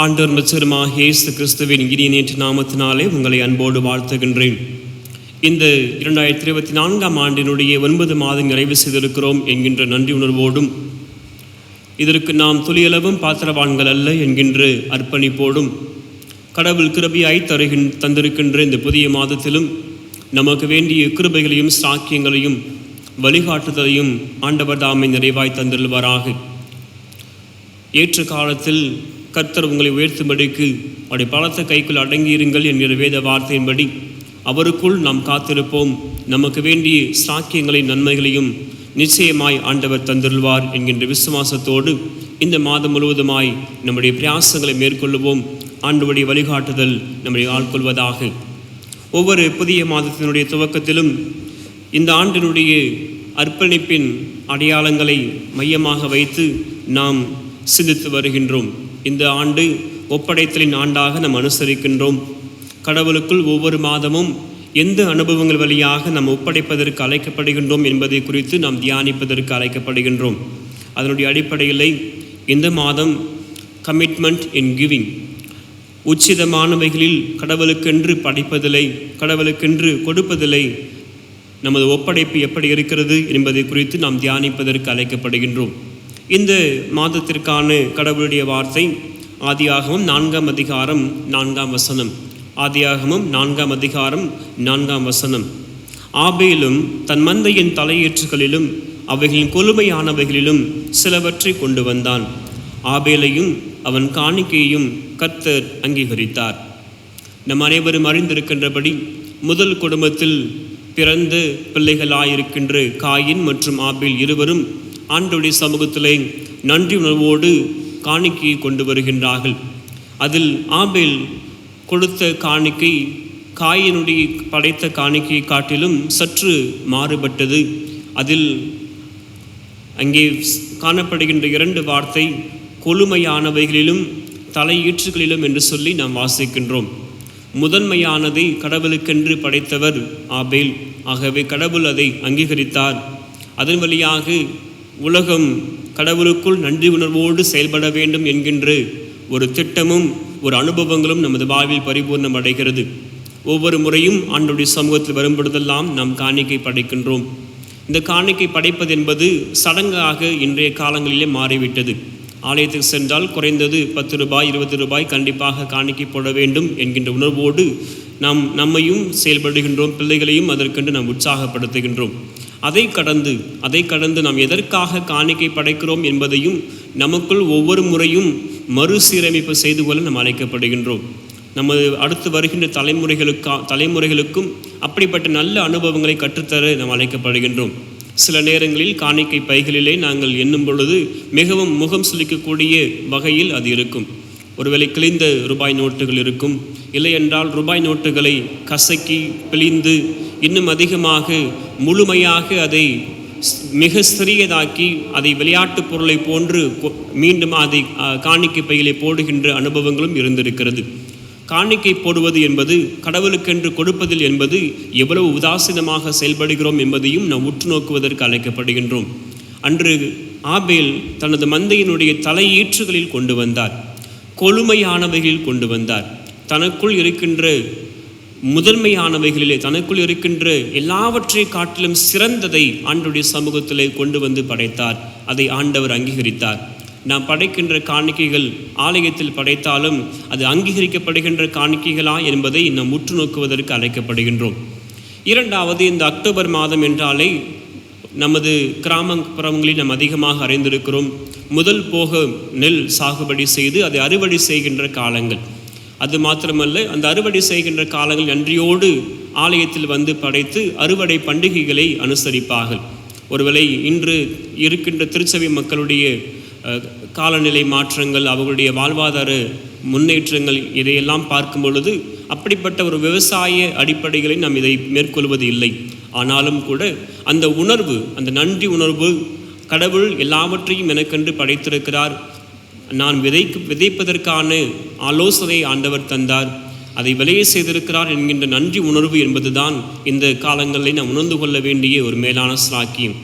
ஆண்டவர் மிச்சருமாக இயேசு கிறிஸ்துவின் இனிய நேற்று நாமத்தினாலே உங்களை அன்போடு வாழ்த்துகின்றேன். இந்த 2024ஆம் ஆண்டினுடைய 9 மாதம் நிறைவு செய்திருக்கிறோம் என்கின்ற நன்றி உணர்வோடும், இதற்கு நாம் துளியளவும் பாத்திரவான்கள் அல்ல என்கின்ற அர்ப்பணிப்போடும், கடவுள் கிருபையாய் தந்திருக்கின்ற இந்த புதிய மாதத்திலும் நமக்கு வேண்டிய கிருபைகளையும் சாக்கியங்களையும் வழிகாட்டுதலையும் ஆண்டவர் தாமே நிறைவாய் தந்திருவாராக. ஏற்ற காலத்தில் கர்த்தர் உங்களை உயர்த்தும்படிக்கு அவருடைய பலத்த கைக்குள் அடங்கியிருங்கள் என்கிற வேத வார்த்தையின்படி அவருக்குள் நாம் காத்திருப்போம். நமக்கு வேண்டிய சாக்கியங்களையும் நன்மைகளையும் நிச்சயமாய் ஆண்டவர் தந்திருவார் என்கின்ற விசுவாசத்தோடு இந்த மாதம் முழுவதுமாய் நம்முடைய பிரயாசங்களை மேற்கொள்ளுவோம். ஆண்டவருடைய வழிகாட்டுதல் நம்மை ஆட்கொள்வதாக. ஒவ்வொரு புதிய மாதத்தினுடைய துவக்கத்திலும் இந்த ஆண்டினுடைய அர்ப்பணிப்பின் அடையாளங்களை மையமாக வைத்து நாம் சிந்தித்து வருகின்றோம். இந்த ஆண்டு ஒப்படைத்தலின் ஆண்டாக நாம் அனுசரிக்கின்றோம். கடவுளுக்குள் ஒவ்வொரு மாதமும் எந்த அனுபவங்கள் வழியாக நாம் ஒப்படைப்பதற்கு அழைக்கப்படுகின்றோம் என்பதை குறித்து நாம் தியானிப்பதற்கு அழைக்கப்படுகின்றோம். அதனுடைய அடிப்படையில் இந்த மாதம் கமிட்மெண்ட் இன் கிவிங், உச்சிதமானவைகளில் கடவுளுக்கென்று படைப்பதில்லை, கடவுளுக்கென்று கொடுப்பதில்லை, நமது ஒப்படைப்பு எப்படி இருக்கிறது என்பதை குறித்து நாம் தியானிப்பதற்கு அழைக்கப்படுகின்றோம். இந்த மாதத்திற்கான கடவுளுடைய வார்த்தை ஆதியாகமம் 4ஆம் அதிகாரம் 4ஆம் வசனம். ஆதியாகமம் 4ஆம் அதிகாரம் 4ஆம் வசனம். ஆபேலும் தன் மந்தையின் தலையீற்றுகளிலும் அவைகளின் கொழுமையானவைகளிலும் சிலவற்றை கொண்டு வந்தான். ஆபேலையும் அவன் காணிக்கையையும் கர்த்தர் அங்கீகரித்தார். நம் அனைவரும் அறிந்திருக்கின்றபடி முதல் குடும்பத்தில் பிறந்த பிள்ளைகளாயிருக்கின்ற காயின் மற்றும் ஆபேல் இருவரும் ஆண்டவருடைய சமூகத்திலே நன்றி உணர்வோடு காணிக்கையை கொண்டு வருகின்றார்கள். அதில் ஆபேல் கொடுத்த காணிக்கை காயினுடைய படைத்த காணிக்கையை காட்டிலும் சற்று மாறுபட்டது. அதில் அங்கே காணப்படுகின்ற 2 வார்த்தை கொழுமையானவைகளிலும் தலையீற்றுகளிலும் என்று சொல்லி நாம் வாசிக்கின்றோம். முதன்மையானதை கடவுளுக்கென்று படைத்தவர் ஆபேல். ஆகவே கடவுள் அதை அங்கீகரித்தார். அதன் வழியாக உலகம் கடவுளுக்குள் நன்றி உணர்வோடு செயல்பட வேண்டும் என்கின்ற ஒரு திட்டமும் ஒரு அனுபவங்களும் நமது வாழ்வில் பரிபூர்ணம் அடைகிறது. ஒவ்வொரு முறையும் ஆண்டவருடைய சமூகத்தில் வரும்பொழுதெல்லாம் நாம் காணிக்கை படைக்கின்றோம். இந்த காணிக்கை படைப்பது என்பது சடங்காக இன்றைய காலங்களிலே மாறிவிட்டது. ஆலயத்துக்கு சென்றால் குறைந்தது 10 ரூபாய் 20 ரூபாய் கண்டிப்பாக காணிக்கை போட வேண்டும் என்கின்ற உணர்வோடு நாம் நம்மையும் செயல்படுகின்றோம், பிள்ளைகளையும் அதற்கென்று நாம் உற்சாகப்படுத்துகின்றோம். அதை கடந்து நாம் எதற்காக காணிக்கை படைக்கிறோம் என்பதையும் நமக்குள் ஒவ்வொரு முறையும் மறுசீரமைப்பு செய்து கொள்ள நாம் அழைக்கப்படுகின்றோம். நமது அடுத்து வருகின்ற தலைமுறைகளுக்கும் அப்படிப்பட்ட நல்ல அனுபவங்களை கற்றுத்தர நாம் அழைக்கப்படுகின்றோம். சில நேரங்களில் காணிக்கை பைகளிலே நாங்கள் எண்ணும் பொழுது மிகவும் முகம் சுளிக்கக்கூடிய வகையில் அது இருக்கும். ஒருவேளை கிழிந்த ரூபாய் நோட்டுகள் இருக்கும், இல்லை என்றால் ரூபாய் நோட்டுகளை கசக்கி பிழிந்து இன்னும் அதிகமாக முழுமையாக அதை மிக சிறியதாக்கி அதை விளையாட்டு பொருளை போன்று மீண்டும் அதை காணிக்கை பையிலே போடுகின்ற அனுபவங்களும் இருந்திருக்கிறது. காணிக்கை போடுவது என்பது கடவுளுக்கென்று கொடுப்பதில் என்பது எவ்வளவு உதாசீனமாக செயல்படுகிறோம் என்பதையும் நாம் உற்று நோக்குவதற்கு அழைக்கப்படுகின்றோம். அன்று ஆபேல் தனது மந்தையினுடைய தலையீற்றுகளில் கொண்டு வந்தார், கொழுமையானவைகளில் கொண்டு வந்தார். தனக்குள் இருக்கின்ற முதன்மையானவைகளிலே, தனக்குள் இருக்கின்ற எல்லாவற்றை காட்டிலும் சிறந்ததை ஆண்டவருடைய சமூகத்திலே கொண்டு வந்து படைத்தார். அதை ஆண்டவர் அங்கீகரித்தார். நாம் படைக்கின்ற காணிக்கைகள் ஆலயத்தில் படைத்தாலும் அது அங்கீகரிக்கப்படுகின்ற காணிக்கைகளா என்பதை நாம் உற்று நோக்குவதற்கு அழைக்கப்படுகின்றோம். இரண்டாவது, இந்த அக்டோபர் மாதம் என்றாலே நமது கிராமப்புறங்களில் நாம் அதிகமாக அறிந்திருக்கிறோம். முதல் போக நெல் சாகுபடி செய்து அதை அறுவடை செய்கின்ற காலங்கள். அது மாத்திரமல்ல, அந்த அறுவடை செய்கின்ற காலங்கள் நன்றியோடு ஆலயத்தில் வந்து படைத்து அறுவடை பண்டிகைகளை அனுசரிப்பார்கள். ஒருவேளை இன்று இருக்கின்ற திருச்சபை மக்களுடைய காலநிலை மாற்றங்கள், அவர்களுடைய வாழ்வாதார முன்னேற்றங்கள் இதையெல்லாம் பார்க்கும் பொழுது அப்படிப்பட்ட ஒரு விவசாய அடிப்படைகளை நாம் இதை மேற்கொள்வது இல்லை. ஆனாலும் கூட அந்த உணர்வு, அந்த நன்றி உணர்வு, கடவுள் எல்லாவற்றையும் எனக்கென்று படைத்திருக்கிறார், நான் விதைப்பதற்கான ஆலோசனை ஆண்டவர் தந்தார், அதை விளைய செய்திருக்கிறார் என்கின்ற நன்றி உணர்வு என்பதுதான் இந்த காலங்களில் நாம் உணர்ந்து கொள்ள வேண்டிய ஒரு மேலான ஸ்லாக்கியம்.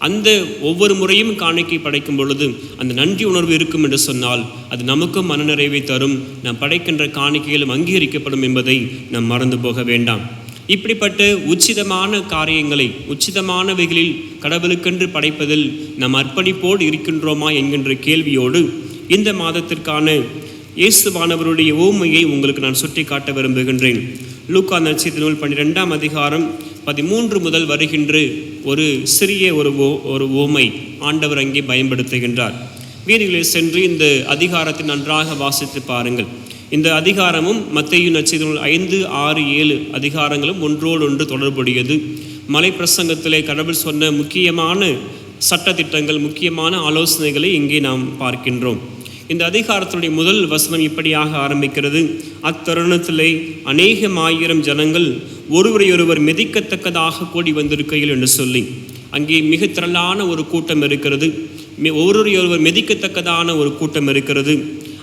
அந்த ஒவ்வொரு முறையும் காணிக்கை படைக்கும் பொழுது அந்த நன்றி உணர்வு இருக்கும் என்று சொன்னால் அது நமக்கும் மனநிறைவை தரும், நாம் படைக்கின்ற காணிக்கைகளும் அங்கீகரிக்கப்படும் என்பதை நாம் மறந்து போக வேண்டாம். இப்படிப்பட்ட உச்சிதமான காரியங்களை உச்சிதமானவைகளில் கடவுளுக்கென்று படைப்பதில் நாம் அர்ப்பணிப்போடு இருக்கின்றோமா என்கின்ற கேள்வியோடு இந்த மாதத்திற்கான இயேசுவானவருடைய ஓமையை உங்களுக்கு நான் சுட்டி காட்ட விரும்புகின்றேன். லூக்கா நற்செய்தி நூல் 12ஆம் அதிகாரம் 13 முதல் வருகின்ற ஒரு சிறிய ஒரு ஓமை ஆண்டவர் அங்கே பயன்படுத்துகின்றார். வீடுகளில் சென்று இந்த அதிகாரத்தை நன்றாக வாசித்து பாருங்கள். இந்த அதிகாரமும் மத்தேயு நற்செய்தி நூல் 5, 6, 7 அதிகாரங்களும் ஒன்றோடு ஒன்று தொடர்புடையது. மலை பிரசங்கத்திலே கடவுள் சொன்ன முக்கியமான சட்டத்திட்டங்கள், முக்கியமான ஆலோசனைகளை இங்கே நாம் பார்க்கின்றோம். இந்த அதிகாரத்துடைய முதல் வசனம் இப்படியாக ஆரம்பிக்கிறது. அத்தருணத்திலே அநேகமாயிரம் ஜனங்கள் ஒருவரையொருவர் மிதிக்கத்தக்கதாக கூடி வந்திருக்கையில் என்று சொல்லி அங்கே மிக திரளான ஒரு கூட்டம் இருக்கிறது. ஒருவரையொருவர் மிதிக்கத்தக்கதான ஒரு கூட்டம் இருக்கிறது.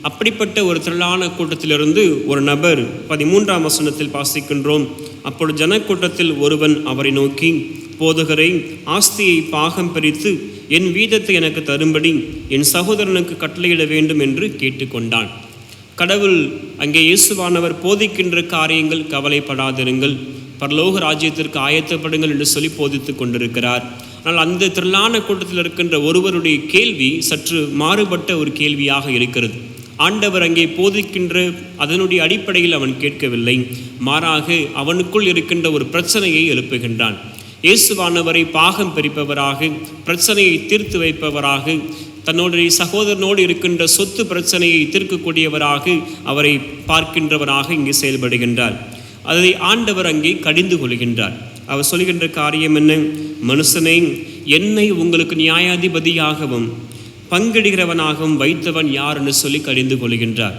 அப்படிப்பட்ட ஒரு திரளான கூட்டத்திலிருந்து ஒரு நபர் 13ஆம் வசனத்தில் வாசிக்கின்றோம். அப்பொழுது ஜனக்கூட்டத்தில் ஒருவன் அவரை நோக்கி, போதகரை, ஆஸ்தியை பாகம் பிரித்து என் வீதத்தை எனக்கு தரும்படி என் சகோதரனுக்கு கட்டளையிட வேண்டும் என்று கேட்டுக்கொண்டான். கடவுள் அங்கே இயேசுவானவர் போதிக்கின்ற காரியங்கள் கவலைப்படாதிருங்கள், பரலோக ராஜ்யத்திற்கு ஆயத்தப்படுங்கள் என்று சொல்லி போதித்து கொண்டிருக்கிறார். ஆனால் அந்த திரளான கூட்டத்தில் இருக்கின்ற ஒருவருடைய கேள்வி சற்று மாறுபட்ட ஒரு கேள்வியாக இருக்கிறது. ஆண்டவர் அங்கே போதிக்கின்ற அதனுடைய அடிப்படையில் அவன் கேட்கவில்லை, மாறாக அவனுக்குள் இருக்கின்ற ஒரு பிரச்சனையை எழுப்புகின்றான். இயேசுவானவரை பாகம் பிரிப்பவராக, பிரச்சனையை தீர்த்து வைப்பவராக, தன்னுடைய சகோதரனோடு இருக்கின்ற சொத்து பிரச்சனையை தீர்க்கக்கூடியவராக அவரை பார்க்கின்றவராக இங்கே செயல்படுகின்றார். அதை ஆண்டவர் அங்கே கடிந்து கொள்கின்றார். அவர் சொல்கின்ற காரியம் என்ன? மனுஷனே, என்னை உங்களுக்கு நியாயாதிபதியாகவும் பங்கிடுகிறவனாகவும் வைத்தவன் யார் என்று சொல்லி கடிந்து கொள்கின்றார்.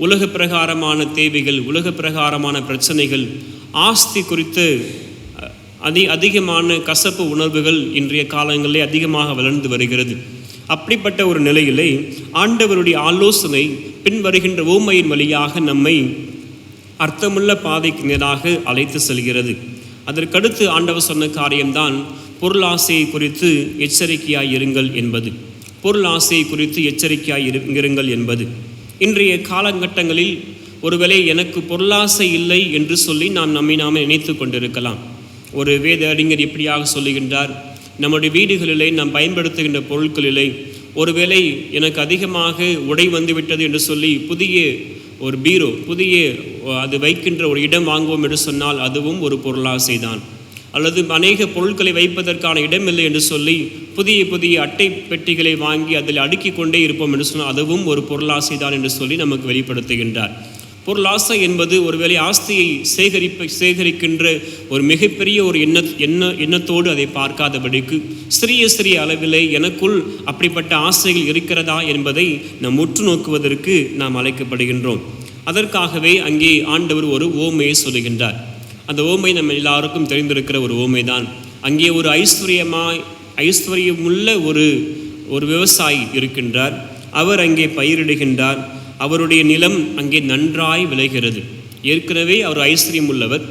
உலக பிரகாரமான தேவைகள், உலக பிரகாரமான பிரச்சனைகள், ஆஸ்தி குறித்து அதிகமான கசப்பு உணர்வுகள் இன்றைய காலங்களிலே அதிகமாக வளர்ந்து வருகிறது. அப்படிப்பட்ட ஒரு நிலையிலே ஆண்டவருடைய ஆலோசனை பின்வருகின்ற ஊமையின் வழியாக நம்மை அர்த்தமுள்ள பாதைக்கு நேராக அழைத்து செல்கிறது. அதற்கடுத்து ஆண்டவர் சொன்ன காரியம்தான் பொருளாசையை குறித்து எச்சரிக்கையாய் இருங்கள் என்பது. பொருளாசையை குறித்து எச்சரிக்கையாய் இருங்கள் என்பது. இன்றைய காலகட்டங்களில் ஒருவேளை எனக்கு பொருளாசை இல்லை என்று சொல்லி நம்மை நினைத்து கொண்டிருக்கலாம். ஒரு வேத அறிஞர் இப்படியாக சொல்லுகின்றார், நம்முடைய வீடுகளிலே நாம் பயன்படுத்துகின்ற பொருட்களிலே ஒருவேளை எனக்கு அதிகமாக உடை வந்துவிட்டது என்று சொல்லி புதிய ஒரு பீரோ, புதிய அது வைக்கின்ற ஒரு இடம் வாங்குவோம் என்று சொன்னால் அதுவும் ஒரு பொருளாசை தான். அல்லது அநேக பொருட்களை வைப்பதற்கான இடமில்லை என்று சொல்லி புதிய புதிய அட்டை பெட்டிகளை வாங்கி அதில் அடுக்கி கொண்டே இருப்போம் என்று சொன்னால் அதுவும் ஒரு பொருளாசை தான் என்று சொல்லி நமக்கு வெளிப்படுத்துகின்றார். பொருளாசை என்பது ஒருவேளை ஆஸ்தியை சேகரிக்கின்ற ஒரு மிகப்பெரிய ஒரு எண்ணத்தோடு அதை பார்க்காதபடிக்கு சிறிய அளவிலே எனக்குள் அப்படிப்பட்ட ஆசைகள் இருக்கிறதா என்பதை நாம் உற்று நோக்குவதற்கு நாம் அழைக்கப்படுகின்றோம். அதற்காகவே அங்கே ஆண்டவர் ஒரு ஓமையை சொல்லுகின்றார். அந்த ஓமை நம்ம எல்லாருக்கும் தெரிந்திருக்கிற ஒரு ஓமைதான். அங்கே ஒரு ஐஸ்வர்யமுள்ள ஒரு விவசாயி இருக்கின்றார். அவர் அங்கே பயிரிடுகின்றார். அவருடைய நிலம் அங்கே நன்றாய் விளைகிறது. ஏற்கனவே அவர் ஐஸ்வர்யம் உள்ளவர்,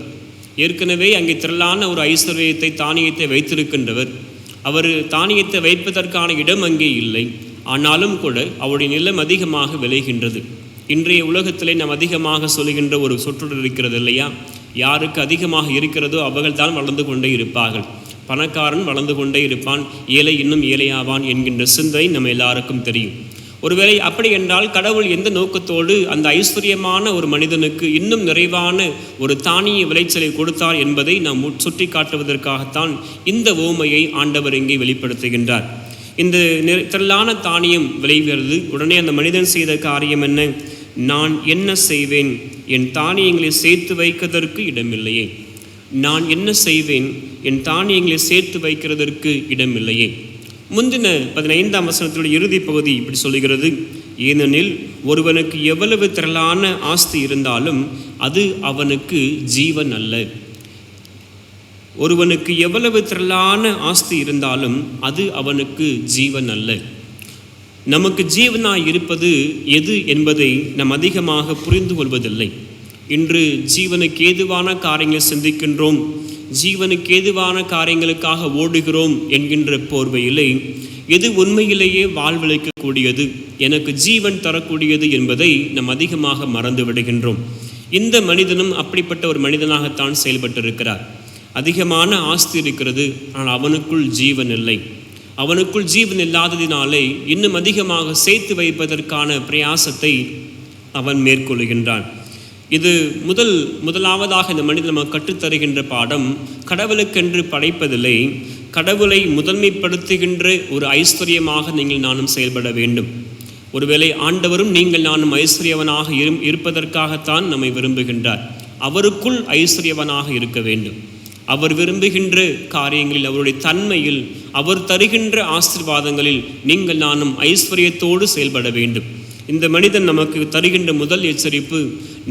ஏற்கனவே அங்கே திரளான ஒரு ஐஸ்வர்யத்தை தானியத்தை வைத்திருக்கின்றவர். அவர் தானியத்தை வைப்பதற்கான இடம் அங்கே இல்லை. ஆனாலும் கூட அவருடைய நிலம் அதிகமாக விளைகின்றது. இன்றைய உலகத்திலே நாம் அதிகமாக சொல்லுகின்ற ஒரு சொற்றொடர் இருக்கிறது இல்லையா? யாருக்கு அதிகமாக இருக்கிறதோ அவர்கள் தான் வளர்ந்து கொண்டே இருப்பார்கள். பணக்காரன் வளர்ந்து கொண்டே இருப்பான், ஏழை இன்னும் ஏழையாவான் என்கின்ற சிந்தனை நம்ம எல்லாருக்கும் தெரியும். ஒருவேளை அப்படி என்றால் கடவுள் எந்த நோக்கத்தோடு அந்த ஐஸ்வர்யமான ஒரு மனிதனுக்கு இன்னும் நிறைவான ஒரு தானிய விளைச்சலை கொடுத்தார் என்பதை நாம் சுட்டி காட்டுவதற்காகத்தான் இந்த ஓமையை ஆண்டவர் இங்கே வெளிப்படுத்துகின்றார். இந்த திரளான தானியம் விளைகிறது. உடனே அந்த மனிதன் செய்த காரியம் என்ன? நான் என்ன செய்வேன்? என் தானியங்களை சேர்த்து வைக்கிறதற்கு இடமில்லையே. நான் என்ன செய்வேன்? என் தானியங்களை சேர்த்து வைக்கிறதற்கு இடமில்லையே. முந்தின 15ஆம் வசனத்துடைய இறுதி பகுதி இப்படி சொல்லுகிறது, ஏனெனில் ஒருவனுக்கு எவ்வளவு திரளான ஆஸ்தி இருந்தாலும் அது அவனுக்கு ஜீவன் அல்ல. ஒருவனுக்கு எவ்வளவு திரளான ஆஸ்தி இருந்தாலும் அது அவனுக்கு ஜீவன் அல்ல. நமக்கு ஜீவனாய் இருப்பது எது என்பதை நாம் அதிகமாக புரிந்து கொள்வதில்லை. இன்று ஜீவனுக்கு ஏதுவான காரியங்களை சிந்திக்கின்றோம். ஜீவனுக்கு ஏதுவான காரியங்களுக்காக ஓடுகிறோம் என்கின்ற போர்வையிலே எது உண்மையிலேயே வாழ்வளிக்கக்கூடியது, எனக்கு ஜீவன் தரக்கூடியது என்பதை நாம் அதிகமாக மறந்து விடுகின்றோம். இந்த மனிதனும் அப்படிப்பட்ட ஒரு மனிதனாகத்தான் செயல்பட்டிருக்கிறார். அதிகமான ஆஸ்தி இருக்கிறது, ஆனால் அவனுக்குள் ஜீவன் இல்லை. அவனுக்குள் ஜீவன் இல்லாததினாலே இன்னும் அதிகமாக சேர்த்து வைப்பதற்கான பிரயாசத்தை அவன் மேற்கொள்கின்றான். இது முதலாவதாக இந்த மனிதன் நமக்கு கற்றுத்தருகின்ற பாடம், கடவுளுக்கென்று படைப்பதில்லை, கடவுளை முதன்மைப்படுத்துகின்ற ஒரு ஐஸ்வர்யமாக நீங்கள் நானும் செயல்பட வேண்டும். ஒருவேளை ஆண்டவரும் நீங்கள் நானும் ஐஸ்வர்யவனாக இருப்பதற்காகத்தான் நம்மை விரும்புகின்றார். அவருக்குள் ஐஸ்வர்யவனாக இருக்க வேண்டும். அவர் விரும்புகின்ற காரியங்களில், அவருடைய தன்மையில், அவர் தருகின்ற ஆசீர்வாதங்களில் நீங்கள் நானும் ஐஸ்வர்யத்தோடு செயல்பட வேண்டும். இந்த மனிதன் நமக்கு தருகின்ற முதல் எச்சரிப்பு,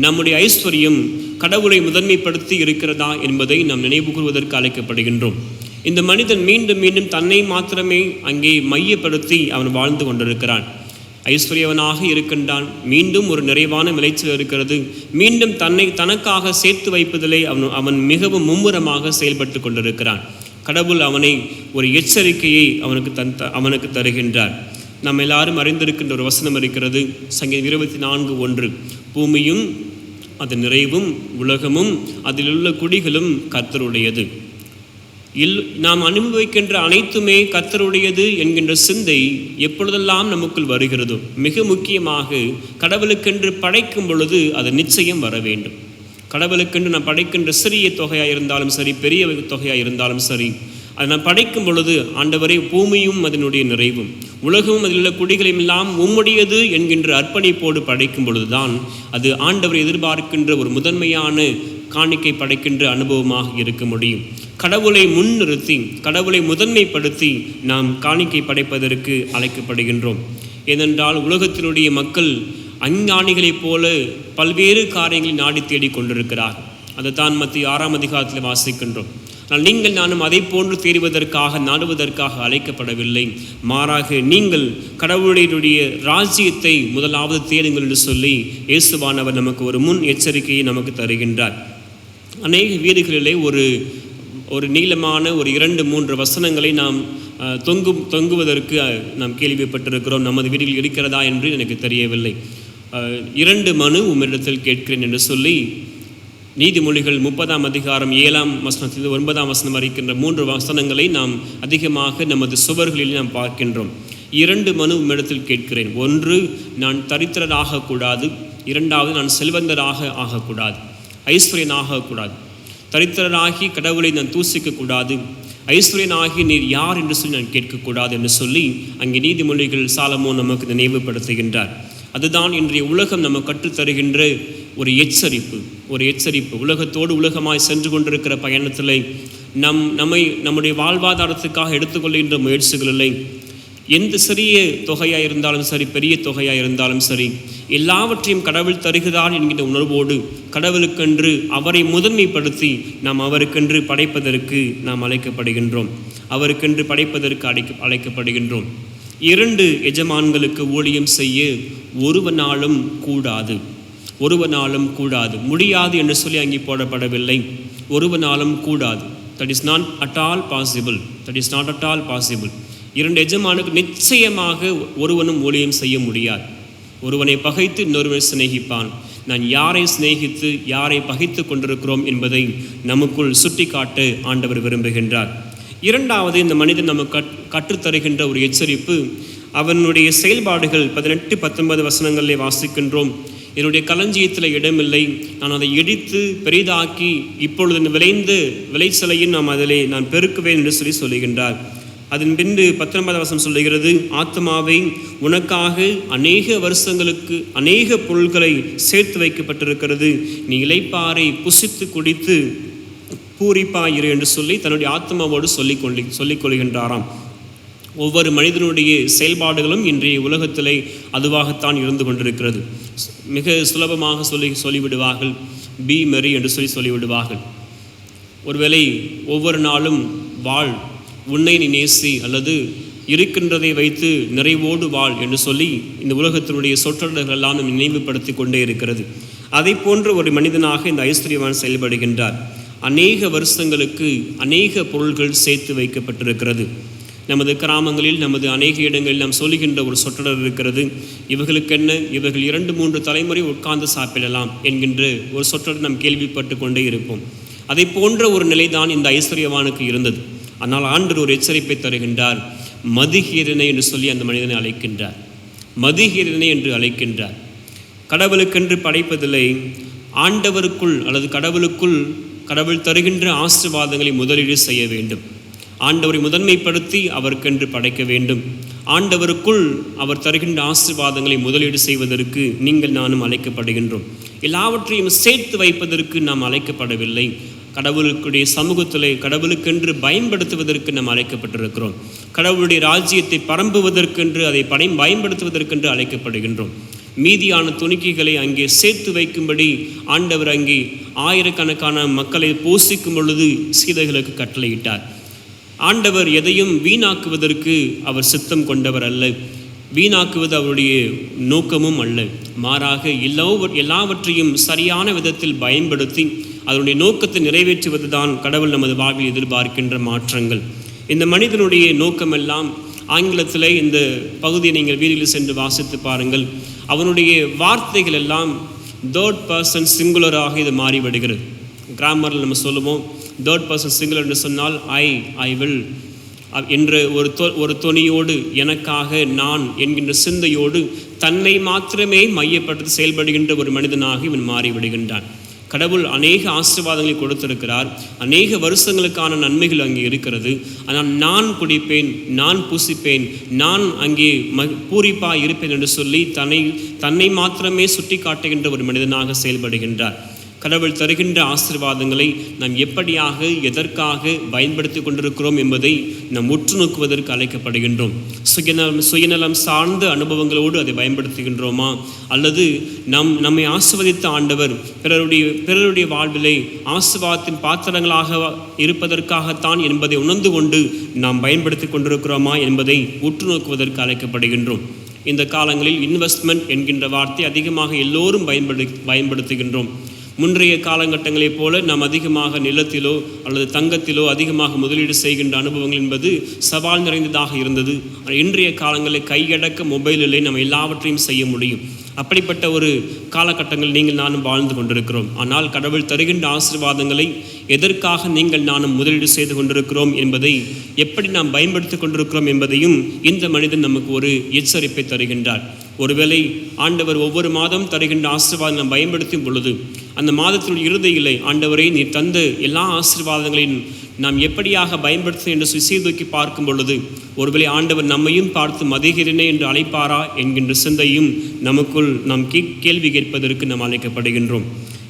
நம்முடைய ஐஸ்வர்யம் கடவுளை முதன்மைப்படுத்தி இருக்கிறதா என்பதை நாம் நினைவு கூறுவதற்கு அழைக்கப்படுகின்றோம். இந்த மனிதன் மீண்டும் மீண்டும் தன்னை மாத்திரமே அங்கே மையப்படுத்தி அவன் வாழ்ந்து கொண்டிருக்கிறான். ஐஸ்வர்யவனாக இருக்கின்றான், மீண்டும் ஒரு நிறைவான விளைச்சல் இருக்கிறது, மீண்டும் தனக்காக சேர்த்து வைப்பதிலே அவன் மிகவும் மும்முரமாக செயல்பட்டு கொண்டிருக்கிறான். கடவுள் அவனை ஒரு எச்சரிக்கையை அவனுக்கு தருகின்றார். நாம் எல்லாரும் அறிந்திருக்கின்ற ஒரு வசனம் இருக்கிறது, சங்கீதம் 24:1, பூமியும் அதன் நிறைவும் உலகமும் அதில் உள்ள குடிகளும் கர்த்தருடையது. நாம் அனுபவிக்கின்ற அனைத்துமே கர்த்தருடையது என்கின்ற சிந்தை எப்பொழுதெல்லாம் நமக்குள் வருகிறதோ, மிக முக்கியமாக கடவுளுக்கென்று படைக்கும் பொழுது அது நிச்சயம் வர வேண்டும். கடவுளுக்கென்று நாம் படைக்கின்ற சிறிய தொகையாக இருந்தாலும் சரி, பெரிய தொகையாக இருந்தாலும் சரி, அதை நாம் படைக்கும் பொழுது, ஆண்டவரே பூமியும் அதனுடைய நிறைவும் உலகமும் அதில் உள்ள குடிகளையும் எல்லாம் உம்முடையது என்கின்ற அர்ப்பணிப்போடு படைக்கும் பொழுதுதான் அது ஆண்டவர் எதிர்பார்க்கின்ற ஒரு முதன்மையான காணிக்கை படைக்கின்ற அனுபவமாக இருக்க முடியும். கடவுளை முன்னிறுத்தி, கடவுளை முதன்மைப்படுத்தி நாம் காணிக்கை படைப்பதற்கு அழைக்கப்படுகின்றோம். ஏனென்றால் உலகத்தினுடைய மக்கள் அஞ்ஞானிகளைப் போல பல்வேறு காரியங்களை நாடி தேடிக் கொண்டிருக்கிறார்கள். அதைத்தான் மத்திய 6ஆம் அதிகாரத்தில் வாசிக்கின்றோம். ஆனால் நீங்கள் நானும் அதை போன்று தேடுவதற்காக, நாடுவதற்காக அழைக்கப்படவில்லை. மாறாக நீங்கள் கடவுளுடைய ராஜ்யத்தை முதலாவது தேடுங்கள் என்று சொல்லி இயேசுவானவர் நமக்கு ஒரு முன் எச்சரிக்கையை நமக்கு தருகின்றார். அநேக வீடுகளிலே ஒரு நீளமான ஒரு 2-3 வசனங்களை நாம் தொங்குவதற்கு நாம் கேள்விப்பட்டிருக்கிறோம். நமது வீடுகளில் இருக்கிறதா என்று எனக்கு தெரியவில்லை. 2 மனு உம்மிடத்தில் கேட்கிறேன் என்று சொல்லி நீதிமொழிகள் 30ஆம் அதிகாரம் 7ஆம் வசனத்தில் 9ஆம் வசனம் வரைக்கின்ற 3 வசனங்களை நாம் அதிகமாக நமது சுவர்களில் நாம் பார்க்கின்றோம். 2 மனு உம்மிடத்தில் கேட்கிறேன். 1, நான் தரித்திரராகக்கூடாது. 2வது, நான் செல்வந்தராக ஆகக்கூடாது, ஐஸ்வர்யனாகக்கூடாது. தரித்திரராகி கடவுளை நான் தூசிக்கக்கூடாது, ஐஸ்வர்யனாகி நீர் யார் என்று சொல்லி நான் கேட்கக்கூடாது என்று சொல்லி அங்கே நீதிமொழிகள் சாலமோன் நமக்கு நினைவுபடுத்துகின்றார். அதுதான் இன்றைய உலகம் நம்ம கற்றுத்தருகின்ற ஒரு எச்சரிப்பு. உலகத்தோடு உலகமாய் சென்று கொண்டிருக்கிற பயணத்தில் நம்முடைய வாழ்வாதாரத்துக்காக எடுத்துக்கொள்கின்ற முயற்சிகளில்லை. எந்த சிறிய தொகையாக இருந்தாலும் சரி, பெரிய தொகையாக இருந்தாலும் சரி, எல்லாவற்றையும் கடவுள் தருகிறார் என்கின்ற உணர்வோடு கடவுளுக்கென்று அவரை முதன்மைப்படுத்தி நாம் அவருக்கென்று படைப்பதற்கு நாம் அழைக்கப்படுகின்றோம். அவருக்கென்று படைப்பதற்கு அழைக்கப்படுகின்றோம். 2 எஜமான்களுக்கு ஊழியம் செய்ய ஒருவனாலும் கூடாது. முடியாது என்று சொல்லி அங்கே போடப்படவில்லை. ஒருவனாலும் கூடாது. That is not at all possible. 2 எஜமானுக்கு நிச்சயமாக ஒருவனும் ஊழியம் செய்ய முடியாது. ஒருவனை பகைத்து இன்னொருவனை சிநேகிப்பான். நான் யாரை சிநேகித்து யாரை பகைத்து கொண்டிருக்கிறோம் என்பதை நமக்குள் சுட்டி காட்ட ஆண்டவர் விரும்புகின்றார். 2வது, இந்த மனிதன் நமக்கு கற்றுத்தருகின்ற ஒரு எச்சரிப்பு, அவனுடைய செயல்பாடுகள் 18-19 வசனங்களிலே வாசிக்கின்றோம். என்னுடைய களஞ்சியத்தில் இடமில்லை, நான் அதை இடித்து பெரிதாக்கி இப்பொழுது விளைந்த விளைச்சலையும் நான் பெருக்குவேன் என்று சொல்லுகின்றார். அதன் பின்பு 19 வசனம் சொல்லுகிறது, ஆத்மாவை உனக்காக அநேக வருஷங்களுக்கு அநேக பொருள்களை சேர்த்து வைக்கப்பட்டிருக்கிறது, நீ இளைப்பாறை புசித்து குடித்து பூரிப்பாயிரு என்று சொல்லி தன்னுடைய ஆத்மாவோடு சொல்லிக் கொள்கின்றாராம். ஒவ்வொரு மனிதனுடைய செயல்பாடுகளும் இன்றைய உலகத்திலே அதுவாகத்தான் இருந்து கொண்டிருக்கிறது. மிக சுலபமாக சொல்லிவிடுவார்கள், பி மெரி என்று சொல்லிவிடுவார்கள். ஒருவேளை ஒவ்வொரு நாளும் வாழ், உன்னை நீ நேசி, அல்லது இருக்கின்றதை வைத்து நிறைவோடு வாழ் என்று சொல்லி இந்த உலகத்தினுடைய சொற்றொடர்கள் எல்லாம் நினைவுபடுத்தி கொண்டே இருக்கிறது. அதை போன்ற ஒரு மனிதனாக இந்த ஐஸ்வர்யவான் செயல்படுகின்றார். அநேக வருஷங்களுக்கு அநேக பொருள்கள் சேர்த்து வைக்கப்பட்டிருக்கிறது. நமது கிராமங்களில், நமது அநேக இடங்களில் நாம் சொல்லுகின்ற ஒரு சொற்றொடர் இருக்கிறது. இவர்களுக்கென்ன, இவர்கள் 2-3 தலைமுறை உட்கார்ந்து சாப்பிடலாம் என்கின்ற ஒரு சொற்றொடர் நாம் கேள்விப்பட்டு கொண்டே இருப்போம். அதை போன்ற ஒரு நிலைதான் இந்த ஐஸ்வர்யவானுக்கு இருந்தது. ஆனால் ஆண்டவர் ஒரு எச்சரிப்பை தருகின்றார். மதிகீரனை என்று சொல்லி அந்த மனிதனை அழைக்கின்றார். மதிகீரனை என்று அழைக்கின்றார். கடவுளுக்கென்று படைப்பதில்லை, ஆண்டவருக்குள் அல்லது கடவுளுக்குள் கடவுள் தருகின்ற ஆசீர்வாதங்களை முதலீடு செய்ய வேண்டும். ஆண்டவரை முதன்மைப்படுத்தி அவருக்கென்று படைக்க வேண்டும். ஆண்டவருக்குள் அவர் தருகின்ற ஆசீர்வாதங்களை முதலீடு செய்வதற்கு நீங்கள் நானும் அழைக்கப்படுகின்றோம். எல்லாவற்றையும் சேர்த்து வைப்பதற்கு நாம் அழைக்கப்படவில்லை. கடவுளுக்குடைய சமூகத்திலே கடவுளுக்கென்று பயன்படுத்துவதற்கு நாம் அழைக்கப்பட்டிருக்கிறோம். கடவுளுடைய ராஜ்யத்தை பரம்புவதற்கென்று அதை பயன்படுத்துவதற்கென்று அழைக்கப்படுகின்றோம். மீதியான துணிக்கைகளை அங்கே சேர்த்து வைக்கும்படி ஆண்டவர் அங்கே ஆயிரக்கணக்கான மக்களை போஷிக்கும் பொழுது சீடர்களுக்கு கட்டளையிட்டார். ஆண்டவர் எதையும் வீணாக்குவதற்கு அவர் சித்தம் கொண்டவர் அல்ல. வீணாக்குவது அவருடைய நோக்கமும் அல்ல. மாறாக எல்லாவற்றையும் சரியான விதத்தில் பயன்படுத்தி அதனுடைய நோக்கத்தை நிறைவேற்றுவது தான் கடவுள் நமது வாழ்வில் எதிர்பார்க்கின்ற மாற்றங்கள். இந்த மனிதனுடைய நோக்கமெல்லாம் ஆங்கிலத்தில் இந்த பகுதியை நீங்கள் வீதியில் சென்று வாசித்து பாருங்கள். அவனுடைய வார்த்தைகள் எல்லாம் தேர்ட் பர்சன் சிங்குலராக இது மாறிவிடுகிறது. கிராமரில் நம்ம சொல்லுவோம், தேர்ட் பர்சன் சிங்குலர் என்று சொன்னால் ஐ வில் என்ற ஒரு தொனியோடு, எனக்காக, நான் என்கின்ற சிந்தையோடு தன்னை மாத்திரமே மையப்படுத்தி செயல்படுகின்ற ஒரு மனிதனாக இவன் மாறிவிடுகின்றான். கடவுள் அநேக ஆசீர்வாதங்களை கொடுத்திருக்கிறார். அநேக வருஷங்களுக்கான நன்மைகள் அங்கே இருக்கிறது. ஆனால் நான் குடிப்பேன், நான் புசிப்பேன், நான் அங்கே பூரிப்பாக இருப்பேன் என்று சொல்லி தன்னை மாத்திரமே சுட்டி காட்டுகின்ற ஒரு மனிதனாக செயல்படுகின்றார். கடவுள் தருகின்ற ஆசீர்வாதங்களை நாம் எப்படியாக, எதற்காக பயன்படுத்தி கொண்டிருக்கிறோம் என்பதை நாம் உற்று நோக்குவதற்கு அழைக்கப்படுகின்றோம். சுயநலம் சார்ந்த அனுபவங்களோடு அதை பயன்படுத்துகின்றோமா, அல்லது நம்மை ஆசீர்வதித்த ஆண்டவர் பிறருடைய வாழ்விலை ஆசீர்வாதத்தின் பாத்திரங்களாக இருப்பதற்காகத்தான் என்பதை உணர்ந்து கொண்டு நாம் பயன்படுத்தி கொண்டிருக்கிறோமா என்பதை உற்று நோக்குவதற்கு அழைக்கப்படுகின்றோம். இந்த காலங்களில் இன்வெஸ்ட்மெண்ட் என்கின்ற வார்த்தை அதிகமாக எல்லோரும் பயன்படுத்துகின்றோம். முன்றைய காலகட்டங்களைப் போல நாம் அதிகமாக நிலத்திலோ அல்லது தங்கத்திலோ அதிகமாக முதலீடு செய்கின்ற அனுபவங்கள் என்பது சவால் நிறைந்ததாக இருந்தது. இன்றைய காலங்களில் கையடக்க மொபைலிலே நம்ம எல்லாவற்றையும் செய்ய முடியும். அப்படிப்பட்ட ஒரு காலகட்டங்கள் நீங்கள் நானும் வாழ்ந்து கொண்டிருக்கிறோம். ஆனால் கடவுள் தருகின்ற ஆசீர்வாதங்களை எதற்காக நீங்கள் நானும் முதலீடு செய்து கொண்டிருக்கிறோம் என்பதை, எப்படி நாம் பயன்படுத்தி கொண்டிருக்கிறோம் என்பதையும் இந்த மனிதன் நமக்கு ஒரு எச்சரிப்பை தருகின்றார். ஒருவேளை ஆண்டவர் ஒவ்வொரு மாதம் தருகின்ற ஆசீர்வாதம் நாம் பயன்படுத்தும் பொழுது அந்த மாதத்தினுடைய இறுதியிலே, ஆண்டவரை நீ தந்த எல்லா ஆசீர்வாதங்களையும் நாம் எப்படியாக பயன்படுத்த என்று சீர்தூக்கி பார்க்கும் பொழுது ஒருவேளை ஆண்டவர் நம்மையும் பார்த்து மதிகீரனே என்று அழைப்பாரா என்கின்ற சிந்தையும் நமக்குள் நாம் கேள்வி கேட்பதற்கு நாம் அழைக்கப்படுகின்றோம்.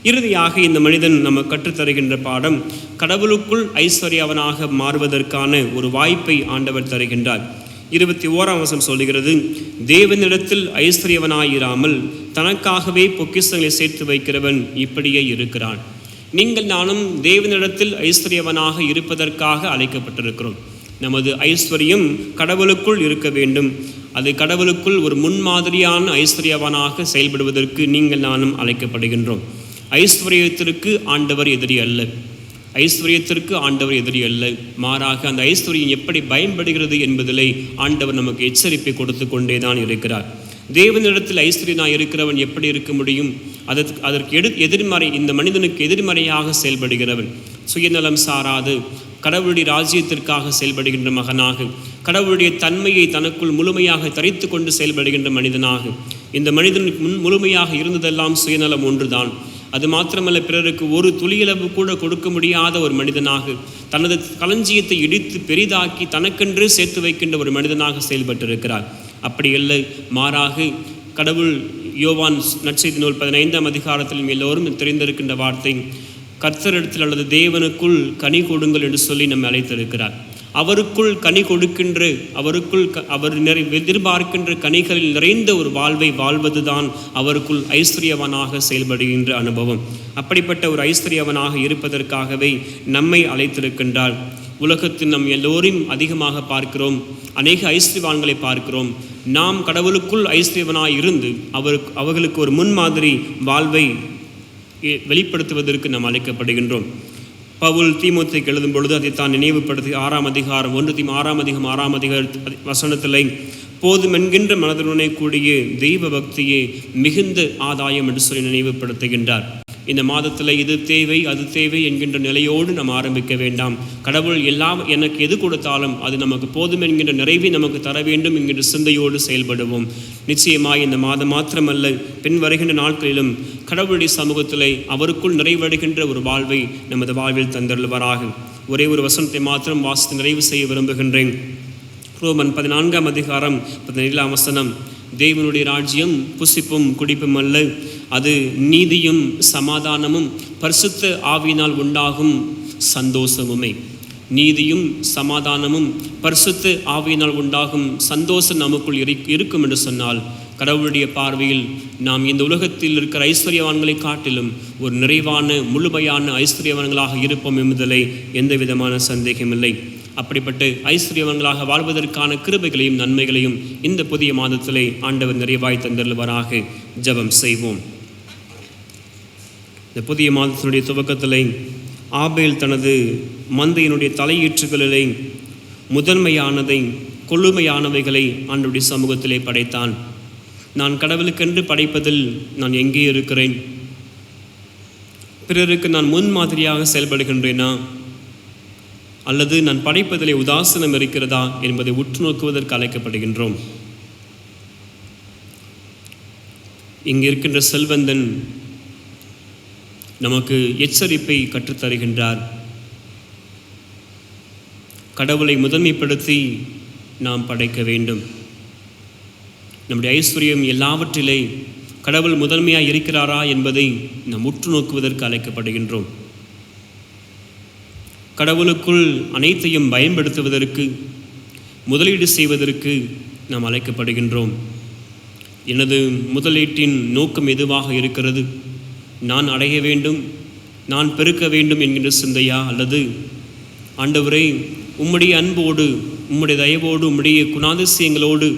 இறுதியாக இந்த மனிதன் நம்ம கற்றுத்தருகின்ற பாடம், கடவுளுக்குள் ஐஸ்வர்யவனாக மாறுவதற்கான ஒரு வாய்ப்பை ஆண்டவர் தருகின்றார். 21ஆம் வசனம் சொல்லுகிறது, தேவனிடத்தில் ஐஸ்வர்யவனாயிராமல் தனக்காகவே பொக்கிஷங்களை சேர்த்து வைக்கிறவன் இப்படியே இருக்கிறான். நீங்கள் நானும் தேவனிடத்தில் ஐஸ்வர்யவனாக இருப்பதற்காக அழைக்கப்பட்டிருக்கிறோம். நமது ஐஸ்வர்யம் கடவுளுக்குள் இருக்க வேண்டும். அது கடவுளுக்குள் ஒரு முன்மாதிரியான ஐஸ்வர்யவனாக செயல்படுவதற்கு நீங்கள் நானும் அழைக்கப்படுகின்றோம். ஐஸ்வர்யத்திற்கு ஆண்டவர் எதிரி அல்ல. ஐஸ்வர்யத்திற்கு ஆண்டவர் எதிரி அல்ல. மாறாக அந்த ஐஸ்வர்யம் எப்படி பயன்படுகிறது என்பதிலே ஆண்டவர் நமக்கு எச்சரிப்பை கொடுத்து கொண்டே தான் இருக்கிறார். தேவனிடத்தில் ஐஸ்வர்யனாக இருக்கிறவன் எப்படி இருக்க முடியும்? அதற்கு எதிர்மறை, இந்த மனிதனுக்கு எதிர்மறையாக செயல்படுகிறவன், சுயநலம் சாராது கடவுளுடைய ராஜ்யத்திற்காக செயல்படுகின்ற மகனாக, கடவுளுடைய தன்மையை தனக்குள் முழுமையாக தரித்து கொண்டு செயல்படுகின்ற மனிதனாக, இந்த மனிதனுக்கு முழுமையாக இருந்ததெல்லாம் சுயநலம் ஒன்றுதான். அது மாத்திரமல்ல, பிறருக்கு ஒரு துளியளவு கூட கொடுக்க முடியாத ஒரு மனிதனாக, தனது களஞ்சியத்தை இடித்து பெரிதாக்கி தனக்கென்று சேர்த்து வைக்கின்ற ஒரு மனிதனாக செயல்பட்டிருக்கிறார். அப்படி இல்லை, மாறாக கடவுள் யோவான் நற்செய்தி நூல் 15ஆம் அதிகாரத்திலும் எல்லோரும் தெரிந்திருக்கின்ற வார்த்தை, கர்த்தரிடத்தில் அல்லது தேவனுக்குள் கனி கொடுங்கள் என்று சொல்லி நம்மை அழைத்திருக்கிறார். அவருக்குள் கனி கொடுக்கின்ற, அவருக்குள் அவர் எதிர்பார்க்கின்ற கனிகளில் நிறைந்த ஒரு வாழ்வை வாழ்வதுதான் அவருக்குள் ஐஸ்வர்யவனாக செயல்படுகின்ற அனுபவம். அப்படிப்பட்ட ஒரு ஐஸ்வர்யவனாக இருப்பதற்காகவே நம்மை அழைத்திருக்கின்றார். உலகத்தில் நம் எல்லோரையும் அதிகமாக பார்க்கிறோம், அநேக ஐஸ்வர்யவான்களை பார்க்கிறோம். நாம் கடவுளுக்குள் ஐஸ்வர்யவனாய் இருந்து அவர்களுக்கு ஒரு முன்மாதிரி வாழ்வை வெளிப்படுத்துவதற்கு நாம் அழைக்கப்படுகின்றோம். பவுல் தீமோத்தேயுக்கு எழுதும் பொழுது அதை தான் நினைவுபடுத்தி 6ஆம் அதிகாரம் 1 தீமோத்தேயு 6ஆம் அதிகார வசனத்திலே போதும் என்கின்ற மனதுடனே கூடிய தெய்வ பக்தியே மிகுந்த ஆதாயம் என்று சொல்லி நினைவுபடுத்துகின்றார். இந்த மாதத்தில் இது தேவை அது தேவை என்கின்ற நிலையோடு நாம் ஆரம்பிக்க வேண்டாம். கடவுள் எல்லாம் எனக்கு எது கொடுத்தாலும் அது நமக்கு போதும் என்கின்ற நிறைவை நமக்கு தர வேண்டும் என்கின்ற சிந்தையோடு செயல்படுவோம். நிச்சயமாய் இந்த மாதம் மாத்திரமல்ல, பின் வருகின்ற நாட்களிலும் கடவுளுடைய சமூகத்திலே அவருக்குள் நிறைவடைகின்ற ஒரு வாழ்வை நமது வாழ்வில் தந்தருள்வாராக. ஒரே ஒரு வசனத்தை மாத்திரம் வாசித்து நிறைவு செய்ய விரும்புகின்றேன். ரோமன் 14ஆம் அதிகாரம் 17ஆம் வசனம், தேவனுடைய ராஜ்யம் புசிப்பும் குடிப்பும் அல்ல, அது நீதியும் சமாதானமும் பரிசுத்த ஆவியினால் உண்டாகும் சந்தோஷமுமே. நீதியும் சமாதானமும் பரிசுத்த ஆவியினால் உண்டாகும் சந்தோஷம் நமக்குள் இருக்கும் என்று சொன்னால், கடவுளுடைய பார்வையில் நாம் இந்த உலகத்தில் இருக்கிற ஐஸ்வர்யவான்களை காட்டிலும் ஒரு நிறைவான முழுமையான ஐஸ்வர்யவான்களாக இருப்போம் என்பதிலே எந்த விதமான சந்தேகமில்லை. அப்படிப்பட்ட ஐஸ்வர்யவான்களாக வாழ்வதற்கான கிருபைகளையும் நன்மைகளையும் இந்த புதிய மாதத்திலே ஆண்டவர் நிறைவாய் தந்தருள்வாராக. ஜெபம் செய்வோம். இந்த புதிய மாதத்தினுடைய துவக்கத்திலே ஆபேல் தனது மந்தையினுடைய தலையீற்றுகளிலே முதன்மையானதை கொழுமையானவைகளை ஆண்டவருடைய சமூகத்திலே படைத்தான். நான் கடவுளுக்கென்று படைப்பதில் நான் எங்கே இருக்கிறேன்? பிறருக்கு நான் முன்மாதிரியாக செயல்படுகின்றேனா, அல்லது நான் படைப்பதிலே உதாசீனம் இருக்கிறதா என்பதை உற்று நோக்குவதற்கு அழைக்கப்படுகின்றோம். இங்கு இருக்கின்ற செல்வந்தன் நமக்கு எச்சரிப்பை கற்றுத்தருகின்றார். கடவுளை முதன்மைப்படுத்தி நாம் படைக்க வேண்டும். நம்முடைய ஐஸ்வர்யம் எல்லாவற்றிலே கடவுள் முதன்மையாக இருக்கிறாரா என்பதை நாம் உற்று நோக்குவதற்கு அழைக்கப்படுகின்றோம். கடவுளுக்குள் அனைத்தையும் பயன்படுத்துவதற்கு, முதலீடு செய்வதற்கு நாம் அழைக்கப்படுகின்றோம். எனது முதலீட்டின் நோக்கம் எதுவாக இருக்கிறது? நான் அடைய வேண்டும், நான் பெருக்க வேண்டும் என்கின்ற சிந்தையா, அல்லது ஆண்டவரே உம்முடைய அன்போடு, உம்முடைய தயவோடு, உம்முடைய குணாதிசயங்களோடு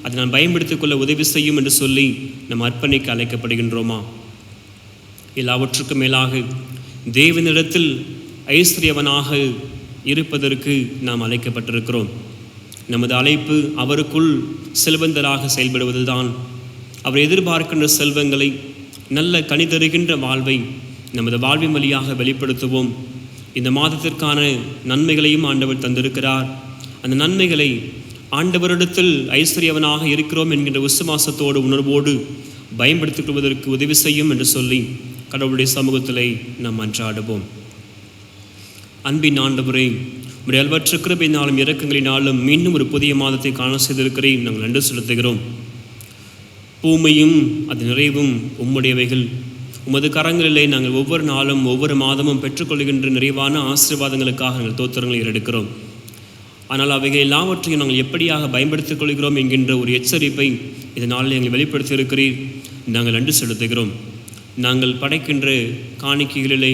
அதை நான் பயன்படுத்திக் கொள்ள உதவி செய்யும் என்று சொல்லி நாம் அர்ப்பணிக்க அழைக்கப்படுகின்றோமா? எல்லாவற்றுக்கும் மேலாக தேவனிடத்தில் ஐஸ்வர்யவனாக இருப்பதற்கு நாம் அழைக்கப்பட்டிருக்கிறோம். நமது அழைப்பு அவருக்குள் செல்வந்தராக செயல்படுவதுதான். அவர் எதிர்பார்க்கின்ற செல்வங்களை, நல்ல கனி தருகின்ற வாழ்வை நமது வாழ்வின் வழியாக வெளிப்படுத்துவோம். இந்த மாதத்திற்கான நன்மைகளையும் ஆண்டவர் தந்திருக்கிறார். அந்த நன்மைகளை ஆண்டவரிடத்தில் ஐஸ்வர்யவனாக இருக்கிறோம் என்கின்ற விசுவாசத்தோடு, உணர்வோடு பயன்படுத்திக் கொள்வதற்கு உதவி செய்யும் என்று சொல்லி கடவுளுடைய சமூகத்திலே நாம் மன்றாடுவோம். அன்பின் ஆண்டவரே, உடைய அல்வற்ற கிருபையினாலும் இரக்கங்களினாலும் மீண்டும் ஒரு புதிய மாதத்தை காண செய்திருக்கிறேன். நாங்கள் நன்றி செலுத்துகிறோம். பூமியும் அது நிறைவும் உம்முடையவைகள். உமது கரங்களிலே நாங்கள் ஒவ்வொரு நாளும் ஒவ்வொரு மாதமும் பெற்றுக்கொள்கின்ற நிறைவான ஆசீர்வாதங்களுக்காக நாங்கள் தோத்திரங்களை ஏறெடுக்கிறோம். ஆனால் அவைகள் எல்லாவற்றையும் நாங்கள் எப்படியாக பயன்படுத்திக் கொள்கிறோம் என்கின்ற ஒரு எச்சரிப்பை இதனால் எங்களை வெளிப்படுத்தியிருக்கிறீர். நாங்கள் நன்றி செலுத்துகிறோம். நாங்கள் படைக்கின்ற காணிக்கைகளிலே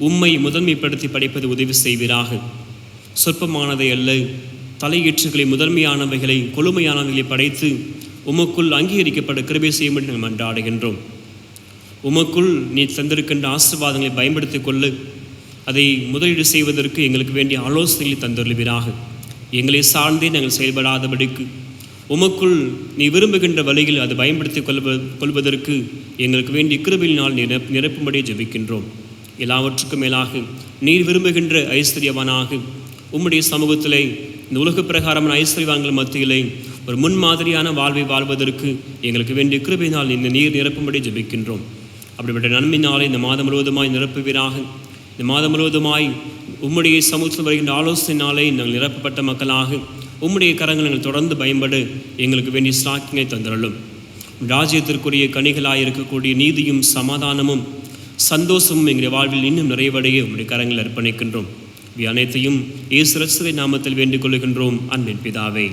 உம்மை முதன்மைப்படுத்தி படைப்பது உதவி செய்வீராக. சொற்பமானதை அல்ல, தலையீற்றுகளை, முதன்மையானவைகளை, கொழுமையானவைகளை படைத்து உமக்குள் அங்கீகரிக்கப்பட கிருபை செய்யும்படி நாங்கள் மன்றாடுகின்றோம். உமக்குள் நீ தந்திருக்கின்ற ஆசீர்வாதங்களை பயன்படுத்திக் கொள்ள, அதை முதலீடு செய்வதற்கு எங்களுக்கு வேண்டிய ஆலோசனைகளை தந்தருள்வீராக. எங்களை சார்ந்தே நாங்கள் செயல்படாதபடிக்கு உமக்குள் நீ விரும்புகின்ற வழியில் அதை பயன்படுத்தி கொள்வதற்கு எங்களுக்கு வேண்டிய கிருபையினால் நிரப்பும்படியே ஜெபிக்கின்றோம். எல்லாவற்றுக்கும் மேலாக நீர் விரும்புகின்ற ஐஸ்வர்யவானாக உம்முடைய சமூகத்திலே இந்த உலக பிரகாரமான ஐஸ்வர்யவான்கள் மத்தியிலே ஒரு முன்மாதிரியான வாழ்வை வாழ்வதற்கு எங்களுக்கு வேண்டிய கிருபையினால் இந்த நீர் நிரப்பும்படி ஜெபிக்கின்றோம். அப்படிப்பட்ட நன்மையினாலே இந்த மாதம் முழுவதுமாய் நிரப்புவீராக. இந்த மாதம் முழுவதுமாய் உம்முடைய சமூகத்தில் வருகின்ற ஆலோசனையினாலே நாங்கள் நிரப்பப்பட்ட மக்களாக உம்முடைய கரங்கள் நாங்கள் தொடர்ந்து பயன்பட எங்களுக்கு வேண்டிய சாக்கியங்களை தந்தருளும். ராஜ்யத்திற்குரிய கனிகளாக இருக்கக்கூடிய நீதியும் சமாதானமும் சந்தோஷமும் எங்களுடைய வாழ்வில் இன்னும் நிறைவடைய உம்முடைய கரங்கள் அர்ப்பணிக்கின்றோம். இவை அனைத்தையும் இயேசு கிறிஸ்துவின் நாமத்தில் வேண்டிக் கொள்கின்றோம். அன்பின் பிதாவே.